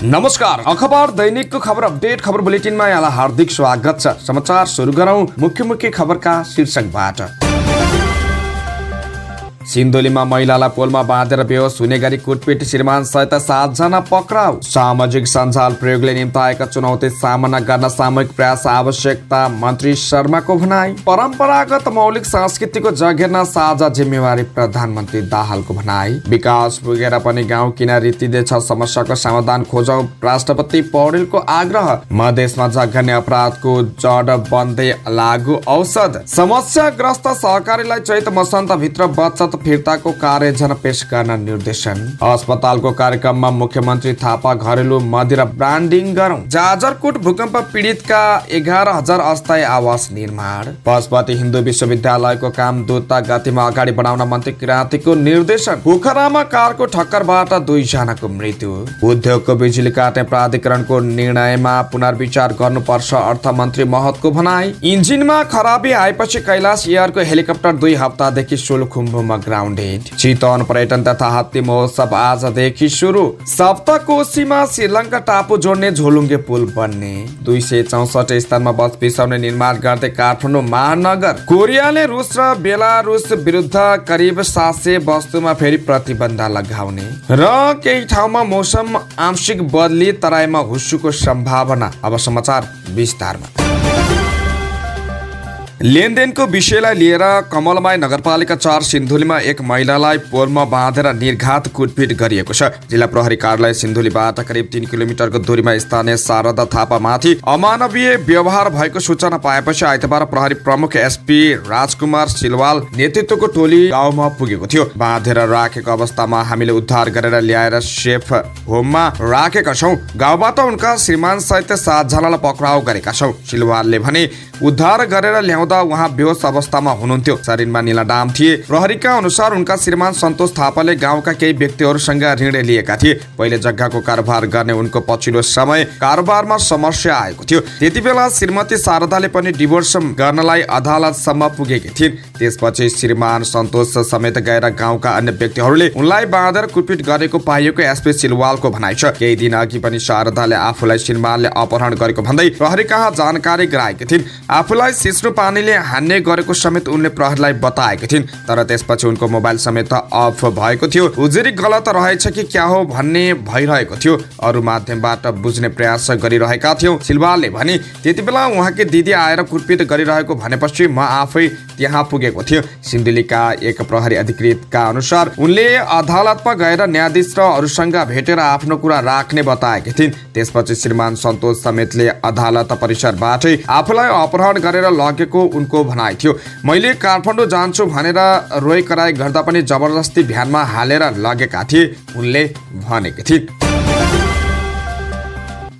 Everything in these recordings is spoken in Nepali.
नमस्कार, अखबार दैनिकको खबर अपडेट खबर बुलेटिनमा यहाँलाई हार्दिक स्वागत छ। समाचार सुरु गरौं मुख्य खबरका शीर्षकबाट। सिन्धुलीमा महिलालाई पोलमा बाँधेर बेहोस हुने गरी कुटपिट, श्रीमान सहित 7 जना पक्राउ। सामाजिक सञ्जाल प्रयोगले निम्ताएका चुनौती सामना गर्न सामूहिक प्रयास आवश्यकता, मन्त्री शर्माको भनाई। परम्परागत मौलिक संस्कृतिको जगेर्न साझा जिम्मेवारी, प्रधानमन्त्री दाहालको भनाई। विकास पुगेर पनि गाउँ किन रित्तिँदैछ, समस्याको समाधान खोजौं, राष्ट्रपति पौडेलको आग्रह। मधेसमा जघन्य अपराधको जड बन्दै लागू औषध। समस्याग्रस्त सहकारीलाई चैत मसान्तभित्र बचत फिर्ताको कार्ययोजना पेश गर्न निर्देशन। अस्पतालको कार्यक्रममा मुख्यमन्त्री थापा घरेलु मदिरा ब्रान्डिङ गरौं। जाजरकोट भूकम्प पीडितका 11,000 अस्थायी आवास निर्माण। पशुपति हिन्दू विश्वविद्यालयको काम द्रुत गतिमा अगाडि बढाउन मन्त्री किराँतीको निर्देशन। पोखरामा कारको ठक्करबाट 2 जनाको मृत्यु। उद्योगको बिजुली काट्ने प्राधिकरणको निर्णयमा पुनर्विचार गर्नुपर्छ, अर्थमन्त्री महतको भनाई। इन्जिनमा खराबी आएपछि कैलाश एयरको हेलिकप्टर 2 हप्तादेखि सोलुखुम्बुमा ग्राउन्डेड। चितवन पर्यटन तथा हात्ती महोत्सव आजदेखि सुरु। सप्तकोशीमा श्रीलङ्का टापु जोड्ने झोलुङ्गे पुल बन्ने। 264 स्थानमा बस बिसाउने निर्माण गर्दै काठमाडौँ महानगर। कोरियाले रुस र बेलारुस विरुद्ध करिब 700 वस्तुमा फेरि प्रतिबन्ध लगाउने र केही ठाउँमा मौसम आंशिक बदली, तराईमा हुस्सुको सम्भावना। अब समाचार विस्तारमा। लेनदेनको विषयलाई लिएर कमलमाई नगरपालिका 4 सिन्धुलीमा एक महिलालाई पोलमा बाँधेर निर्घात कुटपिट गरिएको छ। जिल्ला प्रहरी कार्यालय सिन्धुलीबाट करिब 3 किलोमिटरको दूरीमा स्थानीय शारदा थापामाथि अमानवीय व्यवहार भएको सूचना पाएपछि आइतबार प्रहरी प्रमुख एसपी राजकुमार सिलवाल नेतृत्वको टोली गाउँमा पुगेको थियो। बाँधेर राखेको अवस्थामा हामीले उद्धार गरेर ल्याएर सेफ होममा राखेका छौँ। गाउँबाट उनका श्रीमान सहित 7 जनालाई पक्राउ गरेका छौँ। सिलवालले भने उद्धार गरेर ल्याउँदा उहाँ बेहोस अवस्थामा हुनुहुन्थ्यो। शरीरमा नीलाडाम थिए। प्रहरीका अनुसार उनका श्रीमान सन्तोष थापाले गाउँका केही व्यक्तिहरूसँग ऋण लिएका थिए। पहिले जग्गाको कारोबार गर्ने उनको पछिल्लो समय कारोबारमा समस्या आएको थियो। त्यति बेला श्रीमती शारदाले पनि डिभोर्स गर्नलाई अदालतसम्म पुगेकी थिइन्। त्यसपछि श्रीमान सन्तोष समेत गएर गाउँका अन्य व्यक्तिहरूले उनलाई बाँधेर कुटपिट गरेको पाइएको एसपी सिलवालको भनाइ छ। केही दिन अघि पनि शारदाले आफूलाई श्रीमानले अपहरण गरेको भन्दै प्रहरी कहाँ जानकारी गराएकी थिइन्। आफूलाई सिस्नो पानीले हान्ने गरेको समेत उनले प्रहरीलाई बताएकी थिइन्। तर त्यसपछि उनको मोबाइल समेत अफ भएको थियो। उजुरी गलत रहेछ कि क्या हो भन्ने भइरहेको थियो। अरू माध्यमबाट बुझ्ने प्रयास गरिरहेका थियौँ, सिलवालले भने। त्यति बेला उहाँकी दिदी आएर कुटपिट गरिरहेको भनेपछि म आफै त्यहाँ पुगेको थियो। सिन्धुलीका एक प्रहरी अधिकृतका अनुसार उनले अदालतमा गएर न्यायाधीश र अरूसँग भेटेर आफ्नो कुरा राख्ने बताएकी थिइन्। त्यसपछि श्रीमान सन्तोष समेतले अदालत परिसरबाटै आफूलाई अपहरण गरेर लगेको उनको भनाइ थियो। मैले काठमाडौँ जान्छु भनेर रोइ कराई गर्दा पनि जबरजस्ती भ्यानमा हालेर लगेका थिए, उनले भनेकी थिइन्।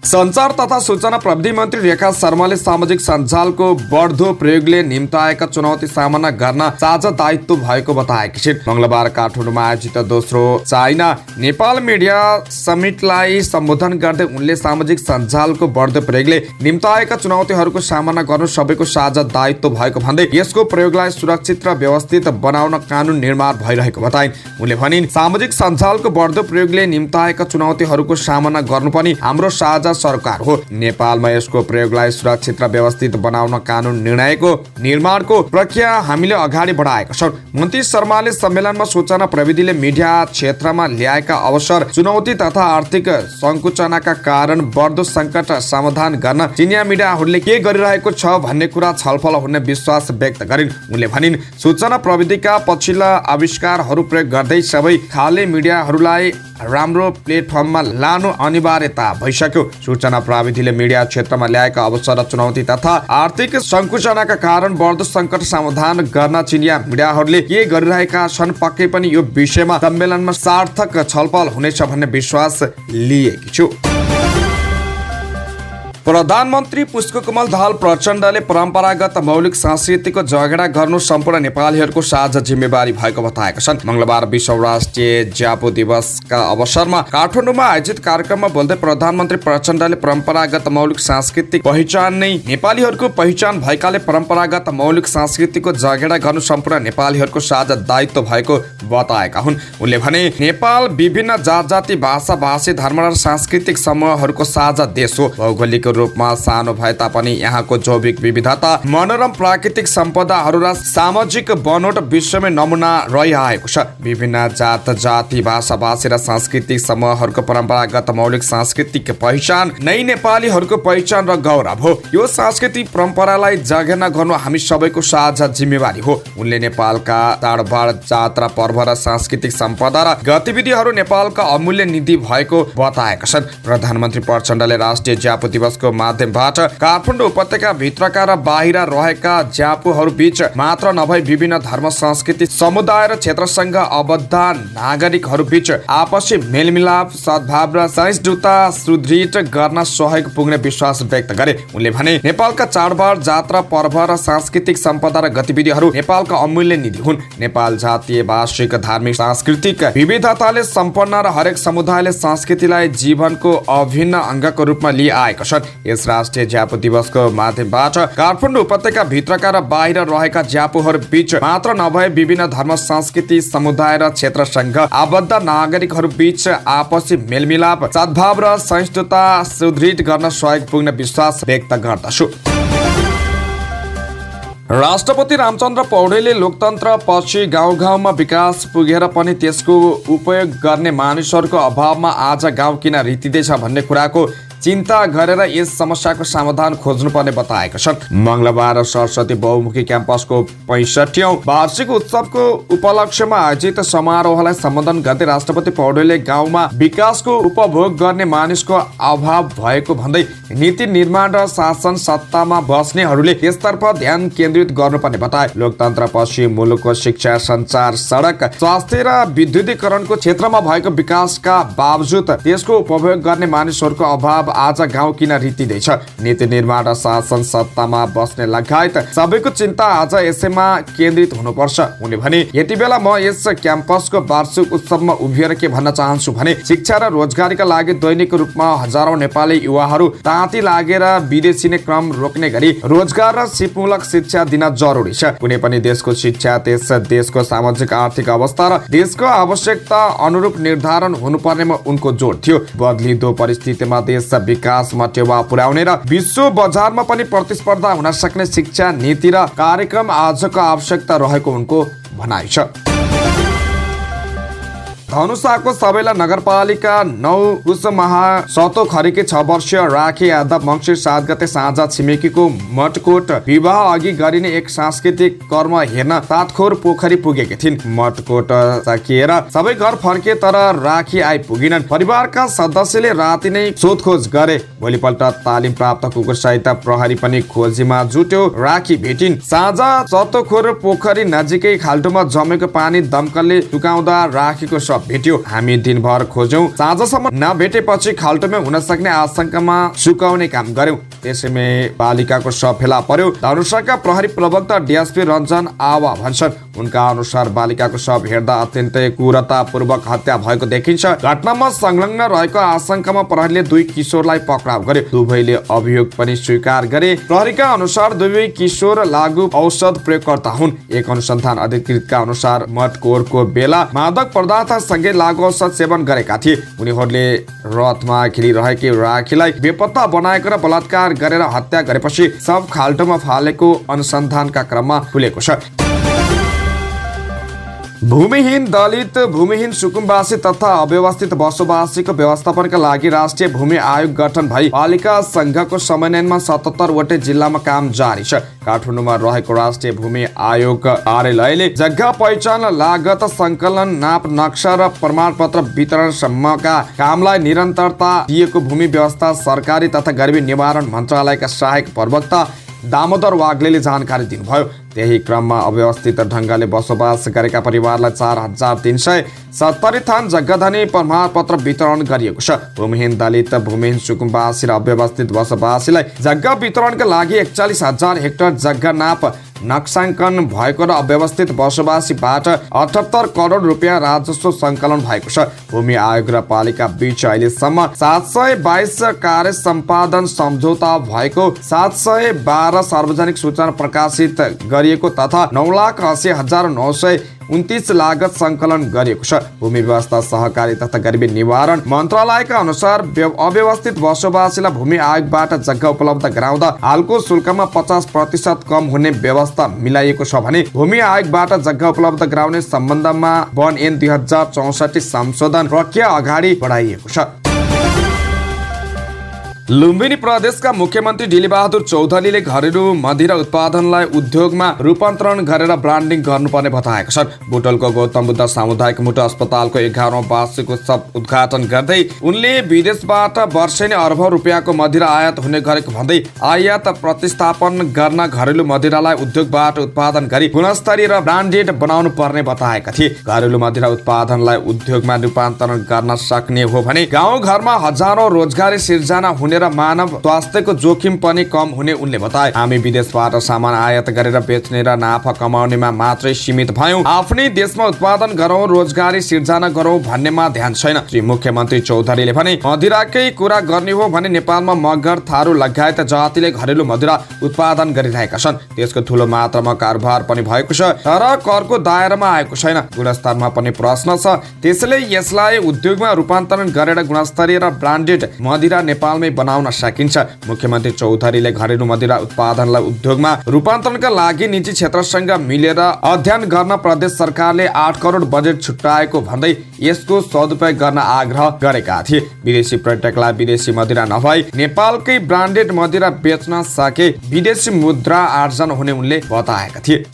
सञ्चार तथा सूचना प्रविधि मन्त्री रेखा शर्माले सामाजिक सञ्जालको बढ्दो प्रयोगले निम्ताएका चुनौती सामना गर्न साझा दायित्व भएको बताएकी छिन्। मंगलबार काठमाडौँमा आयोजित दोस्रो चाइना नेपाल मिडिया समिटलाई सम्बोधन गर्दै उनले सामाजिक सञ्जालको बढ्दो प्रयोगले निम्ताएका चुनौतीहरूको सामना गर्नु सबैको साझा दायित्व भएको भन्दै यसको प्रयोगलाई सुरक्षित र व्यवस्थित बनाउन कानुन निर्माण भइरहेको बताइन्। उनले भनिन्, सामाजिक सञ्जालको बढ्दो प्रयोगले निम्ताएका चुनौतीहरूको सामना गर्नु पनि हाम्रो साझा सरकार हो। नेपालमा यसको प्रयोगलाई सुरक्षित र व्यवस्थित बनाउन कानुन निर्माणको प्रक्रिया हामीले अगाडि बढाएका छौँ। मन्त्री शर्माले सम्मेलनमा सूचना प्रविधिले मिडिया क्षेत्रमा ल्याएका अवसर, चुनौती तथा आर्थिक संकुचनका कारण बढ्दो सङ्कट समाधान गर्न चिनिया मिडियाहरूले के गरिरहेको छ भन्ने कुरा छलफल हुने विश्वास व्यक्त गरिन्। उनले भनिन्, सूचना प्रविधिका पछिल्ला आविष्कारहरू प्रयोग गर्दै सबै खाले मिडियाहरूलाई राम्रो प्लेटफर्ममा लानु अनिवार्यता भइसक्यो। सूचना प्रविधिले मिडिया क्षेत्रमा ल्याएका अवसर, चुनौती तथा आर्थिक संकुचनका कारण बढ्दो सङ्कट समाधान गर्न चिनिया मिडियाहरूले के गरिरहेका छन्, पक्कै पनि यो विषयमा सम्मेलनमा सार्थक छलफल हुनेछ भन्ने विश्वास लिएकी छु। प्रधानमन्त्री पुष्पकमल दाहाल प्रचण्डले परम्परागत मौलिक संस्कृतिको जगेडा गर्नु सम्पूर्ण नेपालीहरूको साझा जिम्मेवारी भएको बताएका छन्। मंगलबार विश्व राष्ट्रिय ज्यापु दिवसका अवसरमा काठमाडौँमा आयोजित कार्यक्रममा बोल्दै प्रधानमन्त्री प्रचण्डले परम्परागत मौलिक सांस्कृतिक पहिचान नै नेपालीहरूको पहिचान भएकाले परम्परागत मौलिक संस्कृतिको जगेडा गर्नु सम्पूर्ण नेपालीहरूको साझा दायित्व भएको बताएका हुन्। उनले भने नेपाल विभिन्न जात जाति भाषा भाषी धर्म र सांस्कृतिक समूहहरूको साझा देश हो। भौगोलिक रूपमा सानो भए तापनि यहाँको जैविक विविधता, मनोरम प्राकृतिक सम्पदाहरू र सामाजिक बनोट विश्वमै नमुना रहिआएको छ। विभिन्न जात जाति भाषा भाषी र सांस्कृतिक समूहहरूको परम्परागत मौलिक सांस्कृतिक पहिचान नै नेपालीहरूको पहिचान र गौरव हो। यो सांस्कृतिक परम्परालाई जगेर्ना गर्नु हामी सबैको साझा जिम्मेवारी हो। उनले नेपालका चाडबाड, जात्रा, पर्व र सांस्कृतिक सम्पदा र गतिविधिहरू नेपालका अमूल्य निधि भएको बताएका छन्। प्रधानमन्त्री प्रचण्डले राष्ट्रिय ज्यापु दिवसको माध्यमबाट काठमाडौँ उपत्यका भित्रका र बाहिर रहेका ज्यापुहरू बीच मात्र नभई विभिन्न धर्म, संस्कृति, समुदाय र क्षेत्रसँग आबद्ध नागरिकहरू बीच आपसी मेलमिलाप, सद्भाव र सहिष्णुता सुदृढ गर्न सहयोग पुग्ने विश्वास व्यक्त गरे। उनले भने नेपालका चाडबाड, जात्रा, पर्व र सांस्कृतिक सम्पदा र गतिविधिहरू नेपालका अमूल्य निधि हुन्। नेपाल जातीय, भाषिक, धार्मिक, सांस्कृतिक विविधताले सम्पन्न र हरेक समुदायले संस्कृतिलाई जीवनको अभिन्न अङ्गको रूपमा लिइआएको छ। यस राष्ट्रिय ज्यापु दिवसको माध्यमबाट काठमाडौँ उपत्यका भित्रका र बाहिर रहेका ज्यापुहरू बीच मात्र नभए विभिन्न धर्म, संस्कृति, समुदाय र क्षेत्रसँग आबद्ध नागरिकहरू बीच आपसी मेलमिलाप, सद्भाव र सहिष्णुता सुदृढ गर्न सहयोग पुग्ने विश्वास व्यक्त गर्दछु। राष्ट्रपति रामचन्द्र पौडेलले लोकतन्त्र पछि गाउँ गाउँमा विकास पुगेर पनि त्यसको उपयोग गर्ने मानिसहरूको अभावमा आज गाउँ किन रित्तिँदैछ भन्ने कुराको चिन्ता गरेर यस समस्याको समाधान खोज्नुपर्ने बताएका छन्। मंगलबार सरस्वती बहुमुखी क्याम्पसको 65औं वार्षिक उत्सवको उपलक्ष्यमा आयोजित समारोहलाई सम्बोधन गर्दै राष्ट्रपति पौडेलले गाउँमा विकासको उपभोग गर्ने मानिसको अभाव भएको भन्दै नीति निर्माण र शासन सत्तामा बस्नेहरूले यसतर्फ ध्यान केन्द्रित गर्नुपर्ने बताए। लोकतन्त्रपछि मुलुकको शिक्षा, सञ्चार, सडक, स्वास्थ्य र विद्युतीकरणको क्षेत्रमा भएको विकासका बावजुद त्यसको उपभोग गर्ने मानिसहरूको अभाव आज गाउँ किन रित्तिँदैछ। नीति निर्माण र शासन सत्तामा बस्ने लगायत सबैको चिन्ता आज यसैमा केन्द्रित हुनुपर्छ। उनले भने यति बेला म यस क्याम्पसको वार्षिक उत्सवमा उभिएर के भन्न चाहन्छु भने शिक्षा र रोजगारीका लागि दैनिक रूपमा हजारौं नेपाली युवाहरू ताँती लागेर विदेशिने क्रम रोक्ने गरी रोजगार र सिपमूलक शिक्षा दिन जरुरी छ। कुनै पनि देशको शिक्षा त्यस देशको सामाजिक आर्थिक अवस्था र देशको आवश्यकता अनुरूप निर्धारण हुनुपर्नेमा उनको जोड थियो। बदलिदो परिस्थितिमा देश विकासमा टेवा पुर्याउने र विश्व बजारमा पनि प्रतिस्पर्धा हुन सक्ने शिक्षा नीति र कार्यक्रम आजको आवश्यकता रहेको उनको भनाइ छ। धनुषाको सबैला नगरपालिका 9 कुशमाहा सतो खरेकी 6 वर्षीय राखी यादव मङ्सिर 7 गते साँझ छिमेकीको मटकोट विवाह अघि गरिने एक सांस्कृतिक कर्म हेर्न तातखोर पोखरी पुगेकी थिइन्। मटकोट सकिएर सबै घर फर्के तर राखी आइपुगिनन्। परिवारका सदस्यले राति नै सोधखोज गरे। भोलिपल्ट तालिम प्राप्त कुकुर सहित प्रहरी पनि खोजीमा जुट्यो। राखी भेटिन्। साँझ सतोखोर पोखरी नजिकै खाल्टोमा जमेको पानी दमकलले सुकाउँदा राखीको शव भेट्यो। हामी दिनभर खोज्यौं, साँझसम्म नभेटेपछि खाल्टोमै हुन सक्ने आशंकामा सुकाउने काम गर्यौं। त्यसैमा बालिकाको शव फेला पर्यो। धनुषाका प्रहरी प्रवक्ता डीएसपी रञ्जन आवा भन्छन्। उनका अनुसार बालिकाको शव हेर्दा अत्यन्तै क्रूरतापूर्वक हत्या भएको देखिन्छ। घटनामा संलग्न रहेको आशंकामा प्रहरीले 2 किशोरलाई पक्राउ गर्यो। दुवैले अभियोग पनि स्वीकार गरे। प्रहरीका अनुसार दुवै किशोर लागू औषध प्रयोगकर्ता हुन्। एक अनुसन्धान अधिकृतका अनुसार मटकोरको बेला मादक पदार्थ सँगै लागू औषध सेवन गरेका थिए। उनीहरूले रथमा खेलिरहेकी राखीलाई बेपत्ता बनाएको र बलात्कार गरेर हत्या गरेपछि शव खाल्टोमा फालेको अनुसन्धानका क्रममा खुलेको छ। भूमिहीन दलित, भूमिहीन सुकुम्बासी तथा अव्यवस्थित बसोबासीको व्यवस्थापनका लागि राष्ट्रिय भूमि आयोग गठन भई पालिका संघको समन्वयनमा 77 वटै जिल्लामा काम जारी छ। काठमाडौँमा रहेको राष्ट्रिय भूमि आयोग कार्यालयले जग्गा पहिचान, लागत संकलन, नाप नक्सा र प्रमाणपत्र वितरणसम्मका कामलाई निरन्तरता दिएको भूमि व्यवस्था सरकारी तथा गरिबी निवारण मन्त्रालयका सहायक प्रवक्ता दामोदर वाग्लेले जानकारी दिनुभयो। त्यही क्रममा अव्यवस्थित ढङ्गले बसोबास गरेका परिवारलाई 4,370 थान जग्गाधनी प्रमाणपत्र वितरण गरिएको छ। भूमिहीन दलित, भूमिहीन सुकुम्बासी र अव्यवस्थित बसोबासीलाई जग्गा वितरणका लागि 41,000 हेक्टर जग्गा नाप नक्साङ्कन भएको र अव्यवस्थित बसोबासीबाट 78 करोड रुपियाँ राजस्व सङ्कलन भएको छ। भूमि आयोग र पालिका बीच अहिलेसम्म 722 कार्य सम्पादन सम्झौता भएको, 712 सार्वजनिक सूचना प्रकाशित गरिएको तथा 9,80,929 लागत सङ्कलन गरिएको छ। भूमि व्यवस्था, सहकारी तथा गरिबी निवारण मन्त्रालयका अनुसार अव्यवस्थित बसोबासीलाई भूमि आयोगबाट जग्गा उपलब्ध गराउँदा हालको शुल्कमा 50% कम हुने व्यवस्था मिलाइएको छ भने भूमि आयोगबाट जग्गा उपलब्ध गराउने सम्बन्धमा वन ऐन 2064 संशोधन प्रक्रिया अगाडि बढाइएको छ। लुम्बिनी प्रदेशका मुख्यमन्त्री डिलीबहादुर चौधरीले घरेलु मदिरा उत्पादनलाई उद्योगमा रूपान्तरण गरेर ब्रान्डिङ गर्नुपर्ने बताएका छन्। बुटोलको गौतम बुद्ध सामुदायिक मुटु अस्पतालको 11औं वार्षिक उत्सव उद्घाटन गर्दै उनले विदेशबाट वर्षेनी अर्बौं रुपियाँको मदिरा आयात हुने गरेको भन्दै आयात प्रतिस्थापन गर्न घरेलु मदिरालाई उद्योगबाट उत्पादन गरी गुणस्तरीय र ब्रान्डेड बनाउनु पर्ने बताएका थिए। घरेलु मदिरा उत्पादनलाई उद्योगमा रूपान्तरण गर्न सक्ने हो भने गाउँ घरमा हजारौं रोजगारी सिर्जना हुने र मानव स्वास्थ्यको जोखिम पनि कम हुने उनले बताए। हामी विदेशबाट सामान आयात गरेर बेच्ने र नाफा कमाउनेमा मात्रै सीमित भयौं, आफ्नै देशमा उत्पादन गरौं, रोजगारी सिर्जना गरौं भन्नेमा ध्यान छैन। श्री मुख्यमन्त्री चौधरीले भने मदिराकै कुरा गर्ने हो भने नेपालमा मगर, थारू लगायत जातिले घरेलु मदिरा उत्पादन गरिरहेका छन्। त्यसको ठूलो मात्रामा कारोबार पनि भएको छ, तर करको दायरामा आएको छैन। गुणस्तरमा पनि प्रश्न छ, त्यसैले यसलाई उद्योगमा रूपान्तरण गरेर गुणस्तरीय र ब्रान्डेड मदिरा नेपालमै बनाउन सकिन्छ। मुख्यमन्त्री चौधरीले घरेलु मदिरा उत्पादनलाई उद्योगमा रूपान्तरणका लागि निजी क्षेत्रसँग मिलेर अध्ययन गर्न प्रदेश सरकारले 8 करोड बजेट छुट्याएको भन्दै यसको सदुपयोग गर्न आग्रह गरेका थिए। विदेशी पर्यटकलाई विदेशी मदिरा नभई नेपालकै ब्रान्डेड मदिरा बेच्न सके विदेशी मुद्रा आर्जन हुने उनले बताएका थिए।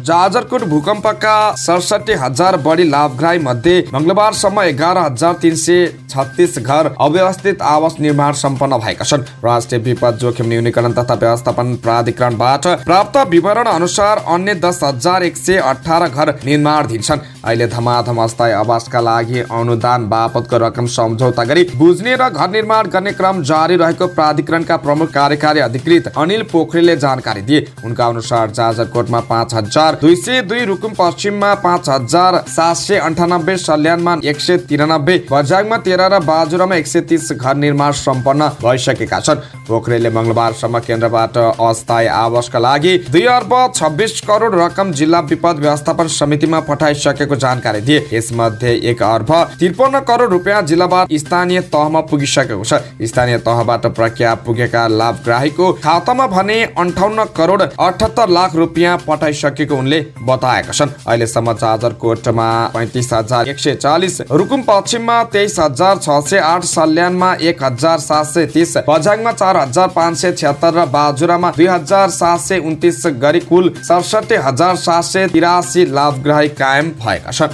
जाजरकोट भूकम्पका 67,000 बढी लाभग्राही मध्ये मंगलबारसम्म 11,336 घर अव्यवस्थित आवास निर्माण सम्पन्न भएका छन्। राष्ट्रिय विपद जोखिम न्यूनीकरण तथा व्यवस्थापन प्राधिकरणबाट प्राप्त विवरण अनुसार अन्य 10,118 घर निर्माणाधीन छन्। अहिले धमाधम अस्थायी आवासका लागि अनुदान बापतको रकम सम्झौता गरी बुझ्ने र घर निर्माण गर्ने क्रम जारी रहेको प्राधिकरणका प्रमुख कार्यकारी अधिकृत अनिल पोखरेलले जानकारी दिए। उनका अनुसार जाजरकोटमा 5,202, रुकुम पश्चिममा 5,798, सल्यानमा 193, बझाङमा 13 र बाजुरामा 130 घर निर्माण सम्पन्न भइसकेका छन्। पोखरेलले मंगलबारसम्म केन्द्रबाट अस्थायी आवासका लागि 2,26 करोड रकम जिल्ला विपद व्यवस्थापन समितिमा पठाइसकेको जानकारी दिए। यसमध्ये 1,53 करोड रुपियाँ जिल्लाबाट स्थानीय तहमा पुगिसकेको छ। स्थानीय तहबाट प्रक्रिया पुगेका लाभग्राहीको खातामा भने 58 करोड 78 लाख रुपियाँ पठाइसकेको उनले बताएका छन्। अहिलेसम्म जाजरकोटमा 35,140, रुकुम पश्चिममा 23,608, सल्यानमा 1,730, बझाङमा 4,576 र बाजुरामा 2,729 गरी कुल 67,783 लाभग्राही कायम भएका छन्।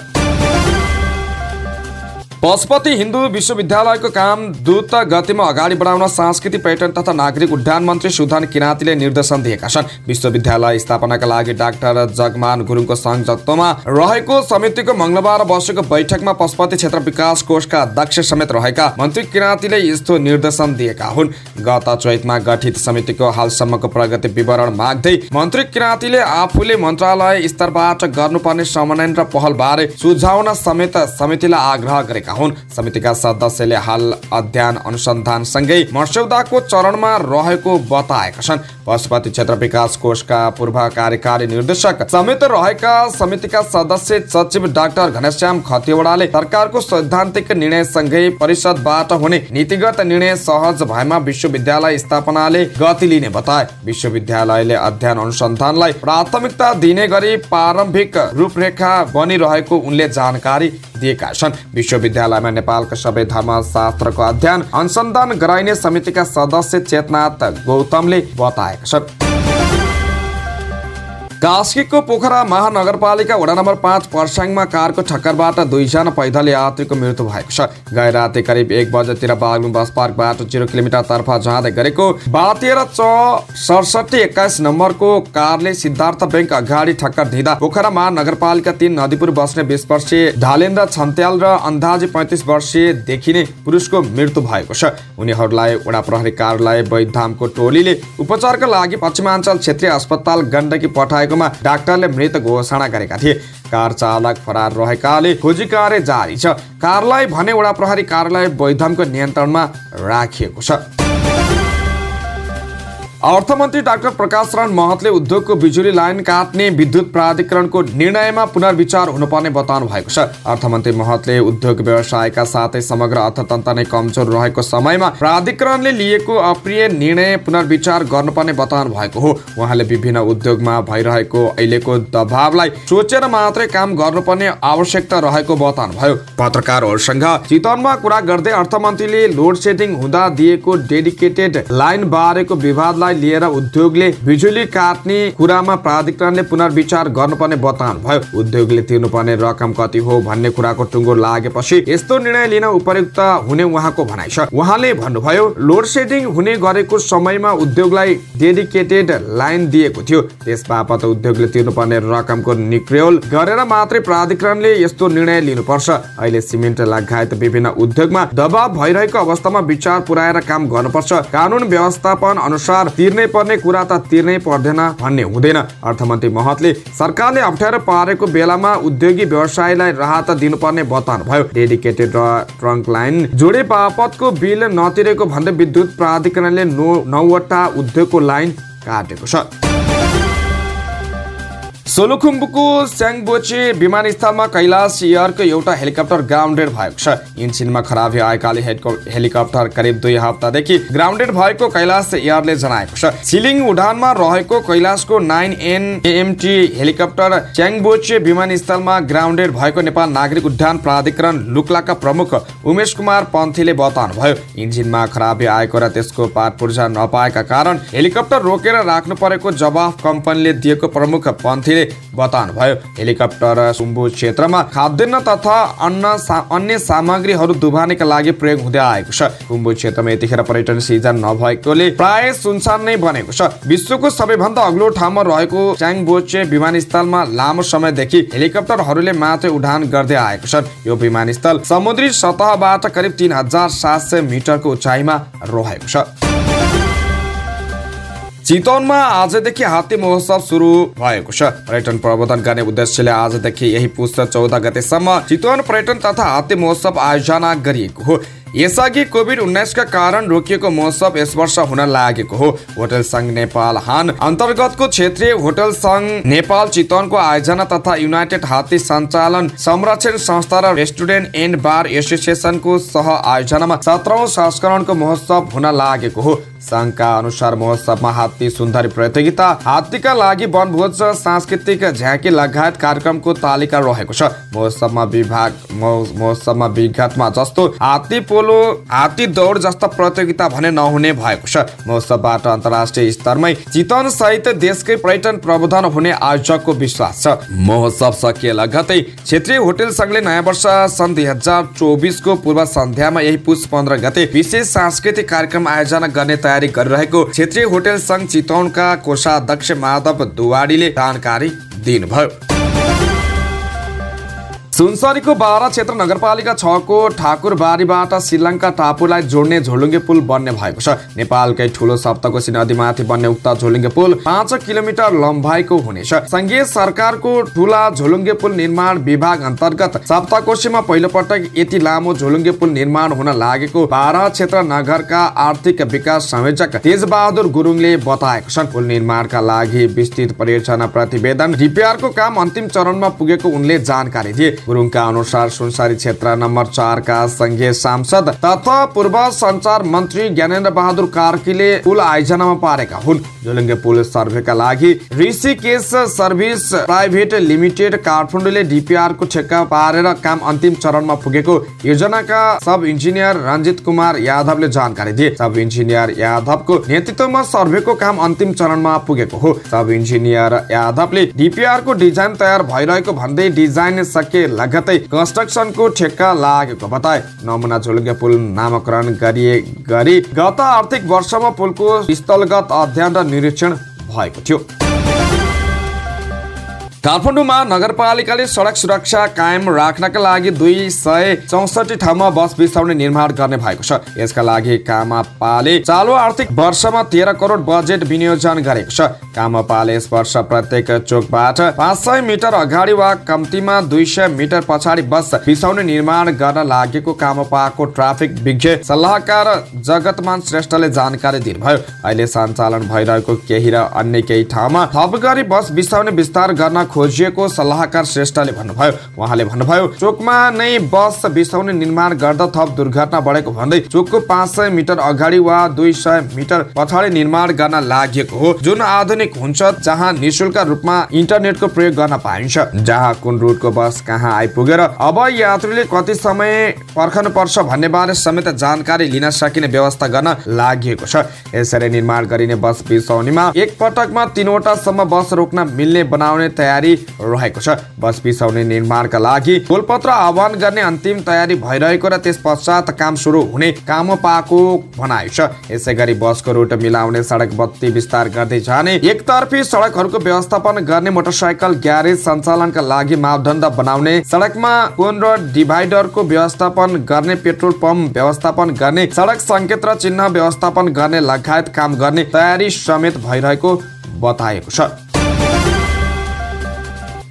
पशुपति हिन्दू विश्वविद्यालयको काम द्रुत गतिमा अगाडि बढाउन सांस्कृतिक पर्यटन तथा नागरिक उड्डयन मन्त्री सुधान किराँतीले निर्देशन दिएका छन्। विश्वविद्यालय स्थापनाका लागि डाक्टर जगमान गुरुङको संयोजकत्वमा रहेको समितिको मंगलबार बसेको बैठकमा पशुपति क्षेत्र विकास कोषका अध्यक्ष समेत रहेका मन्त्री किराँतीले यस्तो निर्देशन दिएका हुन्। गत चैतमा गठित समितिको हालसम्मको प्रगति विवरण माग्दै मन्त्री किराँतीले आफूले मन्त्रालय स्तरबाट गर्नुपर्ने समन्वय र पहलबारे सुझाउन समेत समितिलाई आग्रह गरेका हुन्। समितिका सदस्यले हाल अध्ययन अनुसन्धान सँगै मस्यौदाको चरणमा रहेको बताएका छन्। पशुपति क्षेत्र विकास कोषका पूर्व कार्यकारी निर्देशक समेत रहेका समितिका सदस्य सचिव डाक्टर घनश्याम खतिवडाले सरकारको सैद्धान्तिक निर्णयसँगै परिषदबाट हुने नीतिगत निर्णय सहज भएमा विश्वविद्यालय स्थापनाले गति लिने बताए। विश्वविद्यालयले अध्ययन अनुसन्धानलाई प्राथमिकता दिने गरी प्रारम्भिक रूपरेखा बनिरहेको उनले जानकारी दिएका छन्। विश्वविद्यालयमा नेपालका सबै धर्मशास्त्रको अध्ययन अनुसन्धान गराइने समितिका सदस्य चेतनाथ गौतमले बताएका छन्। कास्कीको पोखरा महानगरपालिका वडा नम्बर 5 पर्साङमा कारको ठक्करबाट 2 जना पैदल यात्रीको मृत्यु भएको छ। गए राति करिब 1 बजेतिर बागलुङ बस पार्कबाट 0 किलोमिटर तर्फ जाँदै गरेको 726721 नम्बरको कारले सिद्धार्थ बैंक अगाडि ठक्कर दिँदा पोखरा महानगरपालिका 3 नदीपुर बस्ने 20 वर्षीय ढालेन्द्र छन्त्याल र अन्दाजी 35 वर्षीय देखिने पुरुषको मृत्यु भएको छ। उनीहरूलाई वडा प्रहरी कार्यालय बैधामको टोलीले उपचारका लागि पश्चिमाञ्चल क्षेत्रीय अस्पताल गण्डकी पठाएकोमा डाक्टरले मृत घोषणा गरेका थिए। कार चालक फरार रहेकाले खोजी कार्य जारी छ। कारलाई भने वडा प्रहरी कार्यालय बैधामको नियन्त्रणमा राखिएको छ। अर्थमन्त्री डाक्टर प्रकाश शरण महतले उद्योगको बिजुली लाइन काट्ने विद्युत प्राधिकरणको निर्णयमा पुनर्विचार हुनुपर्ने बताउनु भएको छ। अर्थमन्त्री महतले उद्योग व्यवसायका साथै समग्र अर्थतन्त्र नै कमजोर रहेको समयमा प्राधिकरणले लिएको अप्रिय निर्णय पुनर्विचार गर्नुपर्ने बताउनु भएको हो। उहाँले विभिन्न उद्योगमा भइरहेको अहिलेको दबावलाई सोचेर मात्रै काम गर्नुपर्ने आवश्यकता रहेको बताउनुभयो। पत्रकारहरूसँग चितवनमा कुरा गर्दै अर्थमन्त्रीले लोड सेडिङ हुँदा दिएको डेडिकेटेड लाइन बारेको विवादलाई लिएर उद्योगले बिजुली काट्ने कुरामा प्राधिकरणले पुनर्विचार गर्नुपर्ने बताउनुभयो। उद्योगले तिर्नुपर्ने रकम कति हो भन्ने कुराको टुङ्गो लागेपछि यस्तो निर्णय लिन उपयुक्त हुने उहाँको भनाइ छ। उहाँले भन्नुभयो, लोड सेडिङ हुने गरेको समयमा उद्योगलाई डेडिकेटेड लाइन दिएको थियो। त्यसबापत उद्योगले तिर्नुपर्ने रकमको निक्र्योल गरेर मात्रै प्राधिकरणले यस्तो निर्णय लिनुपर्छ। अहिले सिमेन्ट लगायत विभिन्न उद्योगमा दबाव भइरहेको अवस्थामा विचार पुर्याएर काम गर्नुपर्छ। कानुन व्यवस्थापन अनुसार तिर्नै पर्ने कुरा त तिर्नै पर्दैन भन्ने हुँदैन। अर्थमन्त्री महतले सरकारले अप्ठ्यारो पारेको बेलामा उद्योगी व्यवसायलाई राहत दिनुपर्ने बताउनुभयो। डेडिकेटेड र ट्रङ्क लाइन जोडे बापतको बिल नतिरेको भन्दै विद्युत प्राधिकरणले 9वटा उद्योगको लाइन काटेको छ। सोलुखुम्बुको स्याङबोचे विमानस्थलमा कैलाश एयरको एउटा हेलिकप्टर ग्राउन्डेड भएको छ। इन्जिनमा खराबी आएकाले हेलिकप्टर करिब 2 हप्तादेखि ग्राउन्डेड भएको कैलाश एयरले जनाएको छ। सिलिङ उडानमा रहेको कैलाशको 9N AMT हेलिकप्टर स्याङबोचे विमानस्थलमा ग्राउन्डेड भएको नेपाल नागरिक उड्डयन प्राधिकरण लुक्लाका प्रमुख उमेश कुमार पन्थीले बताउनुभयो। इन्जिनमा खराबी आएको र त्यसको पार्टपुर्जा नपाएका कारण हेलिकप्टर रोकेर राख्नु परेको जवाफ कम्पनीले दिएको प्रमुख पन्थीले बताउनुभयो। हेलिकप्टर सुम्बु क्षेत्रमा खाद्यान्न तथा अन्य सामग्रीहरू दुभानेका लागि प्रयोग हुँदै आएको छ। कुम्बु क्षेत्रमा यतिखेर पर्यटन सिजन नभएकोले प्राय सुनसान नै बनेको छ। विश्वको सबैभन्दा अग्लो ठाउँमा रहेको स्याङबोचे विमानस्थलमा लामो समयदेखि हेलिकप्टरहरूले मात्रै उडान गर्दै आएको छन्। यो विमानस्थल समुद्री सतहबाट करिब 3700 मिटरको उचाइमा रहेको छ। चितवनमा आजदेखि हात्ती महोत्सव सुरु भएको छ। पर्यटन प्रवर्धन गर्ने उद्देश्यले आजदेखि यही पुष 14 गतेसम्म चितवन पर्यटन तथा हात्ती महोत्सव आयोजना गरिएको हो। यसअघि कोभिड-19 का कारण रोकिएको महोत्सव यस वर्ष हुन लागेको हो। होटल संघ नेपाल हान अन्तर्गतको क्षेत्रीय होटल संघ नेपाल चितवनको आयोजना तथा युनाइटेड हात्ती सञ्चालन संरक्षण संस्था र रेस्टुरेन्ट एन्ड बार एसोसिएसनको सह आयोजनामा 17औं संस्करणको महोत्सव हुन लागेको हो। संघका अनुसार महोत्सवमा हात्ती सुन्दरी प्रतियोगिता, हात्तीका लागि वनभोज, सांस्कृतिक झाँकी लगायत कार्यक्रमको तालिका रहेको छ। महोत्सवमा विगतमा जस्तो हात्ती पोलो, हात्ती दौड जस्ता प्रतियोगिता भने नहुने भएको छ। महोत्सवबाट अन्तर्राष्ट्रिय स्तरमै चितवन सहित देशकै पर्यटन प्रवर्धन हुने आयोजकको विश्वास छ। महोत्सव सकिए लगतै क्षेत्रीय होटल संघले नयाँ वर्ष सन् 2024 को पूर्व सन्ध्यामा यही पुष 15 गते विशेष सांस्कृतिक कार्यक्रम आयोजना गर्ने तयारी गरिरहेको क्षेत्रीय होटल संघ चितवनका कोषाध्यक्ष माधव दुवाडीले जानकारी दिनुभयो। सुनसरीको 12 क्षेत्र नगरपालिका 6 को ठाकुरबारीबाट श्रीलङ्का टापुलाई जोड्ने झोलुङ्गे पुल बन्ने भएको छ। नेपालकै ठुलो सप्तकोशी नदीमाथि बन्ने उक्त झोलुङ्गे पुल 5 किलोमिटर लम्बाइको हुनेछ। संघीय सरकारको ठुला झोलुङ्गे पुल निर्माण विभाग अन्तर्गत सप्तकोशीमा पहिलो पटक यति लामो झोलुङ्गे पुल निर्माण हुन लागेको 12 क्षेत्र नगरका आर्थिक विकास संयोजक तेजबहादुर गुरुङले बताएको छ। पुल निर्माणका लागि विस्तृत परियोजना प्रतिवेदन DPR को काम अन्तिम चरणमा पुगेको उनले जानकारी दिए। गुरुङका अनुसार सुनसरी क्षेत्र नम्बर 4 का संघीय सांसद तथा पूर्व संचार मन्त्री ज्ञानेन्द्र बहादुर कार्कीले पुल आयोजनामा पारेका हुन्। झोलुङ्गे पुल सर्वेका लागि ऋषिकेश सर्भिस प्राइभेट लिमिटेड काठमाडौँले डीपीआर को ठेक्का पारेर काम अन्तिम चरणमा पुगेको योजनाका सब इन्जिनियर रञ्जित कुमार यादवले जानकारी दिए। सब इन्जिनियर यादवको नेतृत्वमा सर्वेको काम अन्तिम चरणमा पुगेको हो। सब इन्जिनियर यादवले डीपीआर को डिजाइन तयार भइरहेको भन्दै डिजाइन सके लगतै कन्स्ट्रक्सनको ठेक्का लागेको बताए। नमुना झोलुङ्गे पुल नामकरण गरी गत आर्थिक वर्षमा पुलको स्थलगत अध्ययन र निरीक्षण भएको थियो। काठमाडौँमा नगरपालिकाले सडक सुरक्षा कायम राख्नका लागि 264 ठाउँमा बस बिसाउने निर्माण गर्ने भएको छ। यसका लागि कामपाले चालु आर्थिक वर्षमा 13 करोड बजेट विनियोजन गरेको छ। कामपाले यस वर्ष प्रत्येक चोकबाट 500 मिटर अगाडि वा कम्तीमा 200 मिटर पछाडि बस बिसाउने निर्माण गर्न लागेको कामपाको ट्राफिक विज्ञ सल्लाहकार जगतमान श्रेष्ठले जानकारी दिनुभयो। अहिले सञ्चालन भइरहेको केही र अन्य केही ठाउँमा थप गरी बस बिसाउने विस्तार गर्न खोजिएको सल्लाहकार श्रेष्ठले भन्नुभयो। उहाँले भन्नुभयो, चोकमा नै बस बिसाउने निर्माण गर्दा थप दुर्घटना बढेको भन्दै चोकको 500 मिटर अगाडि वा 200 मिटर पछाडि निर्माण गर्न लागेको हो, जुन आधुनिक हुन्छ, जहाँ निशुल्क रूपमा इन्टरनेटको प्रयोग गर्न पाइन्छ, जहाँ कुन रुटको बस कहाँ आइपुगेर अब यात्रीले कति समय पर्खनु पर्छ भन्ने बारे समेत जानकारी लिन सकिने व्यवस्था गर्न लागि छ। यसरी निर्माण गरिने बस बिसाउनेमा एक पटकमा 3 वटा सम्म बस रोक्न मिल्ने बनाउने तयारी रहेको छ। बस बिसाउने निर्माणका लागि गोलपत्र आह्वान गर्ने अन्तिम तयारी भइरहेको र त्यस पश्चात काम सुरु हुने कामपाको भनाइ छ। यसैगरी बसको रुट मिलाउने, सडक बत्ती विस्तार गर्दै जाने, एकतर्फी सडकहरूको व्यवस्थापन गर्ने, मोटरसाइकल ग्यारेज सञ्चालनका लागि मापदण्ड बनाउने, सडकमा कोन र डिभाइडरको व्यवस्थापन गर्ने, पेट्रोल पम्प व्यवस्थापन गर्ने, सडक सङ्केत र चिन्ह व्यवस्थापन गर्ने लगायत काम गर्ने तयारी समेत भइरहेको बताएको छ।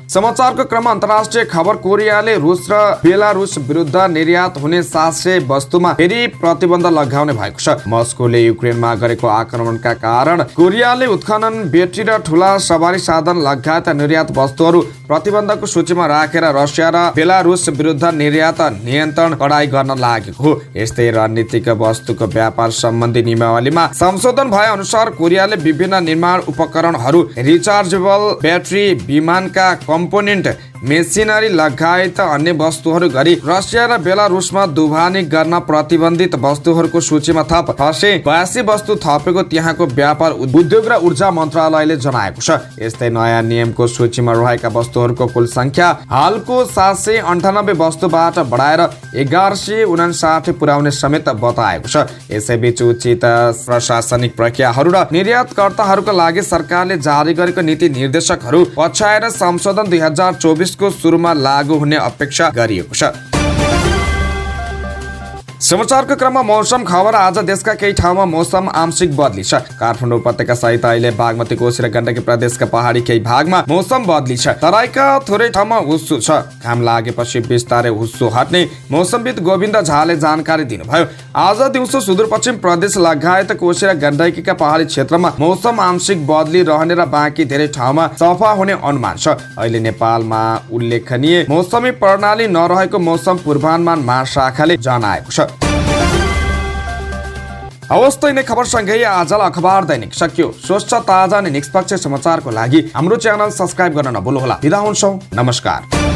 समाचारको क्रममा अन्तर्राष्ट्रिय खबर, कोरियाले रुस र बेलारुस विरुद्ध निर्यात हुने 700 वस्तुमा फेरि प्रतिबन्ध लगाउने भएको छ। मस्कोले युक्रेनमा गरेको आक्रमणका कारण कोरियाले उत्खनन, ब्याट्री र ठूला सवारी साधन लगायत निर्यात वस्तुहरू प्रतिबन्धको सूचीमा राखेर रसिया र बेलारुस विरुद्ध निर्यात नियन्त्रण कडाई गर्न लागेको हो। यस्तै रणनीतिक वस्तुको व्यापार सम्बन्धी नियमावलीमा संशोधन भए अनुसार कोरियाले विभिन्न निर्माण उपकरणहरू, रिचार्जेबल ब्याट्री, विमानका कम्पोनेन्ट, मेसिनरी लगायत अन्य वस्तुहरू गरी रसिया र बेलारुसमा दुभानी गर्न प्रतिबन्धित वस्तुहरूको सूचीमा थप 82 वस्तु थपेको त्यहाँको व्यापार, उद्योग र ऊर्जा मन्त्रालयले जनाएको छ। यस्तै नयाँ नियमको सूचीमा रहेका वस्तुहरूको कुल संख्या हालको 798 वस्तुबाट बढाएर 1159 पुर्याउने समेत बताएको छ। यसैबीच उचित प्रशासनिक प्रक्रियाहरू र निर्यातकर्ताहरूका लागि सरकारले जारी गरेको नीति निर्देशकहरू पछ्याएर संशोधन 2024 को सुरुमा लागू हुने अपेक्षा गरिएको छ। समाचारको क्रममा मौसम खबर। आज देशका केही ठाउँमा मौसम आंशिक बदली छ। काठमाडौँ उपत्यका सहित अहिले बागमती, कोशी र गण्डकी प्रदेशका पहाडी केही भागमा मौसम बदली छ। तराईका थोरै ठाउँमा हुस्सो छ। घाम लागेपछि बिस्तारै हुस्सो हट्ने मौसमविद गोविन्द झाले जानकारी दिनुभयो। आज दिउँसो सुदूरपश्चिम प्रदेश लगायत कोशी र गण्डकीका पहाडी क्षेत्रमा मौसम आंशिक बदली रहने र बाँकी धेरै ठाउँमा सफा हुने अनुमान छ। अहिले नेपालमा उल्लेखनीय मौसमी प्रणाली नरहेको मौसम पूर्वानुमान महाशाखाले जनाएको छ। अवस्था नै खबरसँगै आजलाई अखबार दैनिक सकियो। स्वच्छ, ताजा अनि निष्पक्ष समाचारको लागि हाम्रो च्यानल सब्स्क्राइब गर्न नभुल्नुहोला। बिदा हुन्छौँ, नमस्कार।